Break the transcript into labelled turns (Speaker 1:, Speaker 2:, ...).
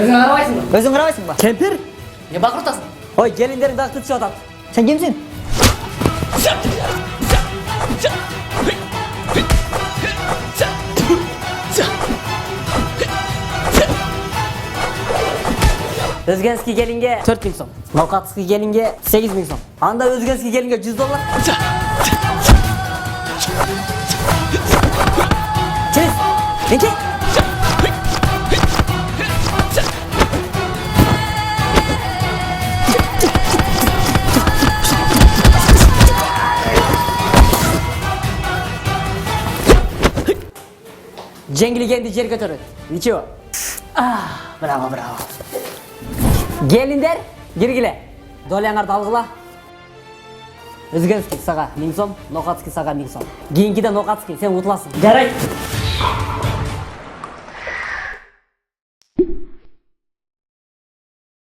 Speaker 1: Özün arabasın mı?
Speaker 2: Özün kıramayısın mı? Kempir.
Speaker 1: Ne bakırtasın?
Speaker 2: Oy gelinlerin dağıtı şu adam. Sen kimsin? Özgenski gelinge 4000 son. Nokatski gelinge 8000 son. Anda Özgenski gelinge 100 dolar. Çiz. İki. Cengili kendi içeri götürün. Niço? Bravo. Gelin der, girgile. Dolyanlar dalgıla. Özgenski sağa 1000 som, Nokatski sağa 1000 som. Giyinki de Nokatski, sen utlasın. Gerek.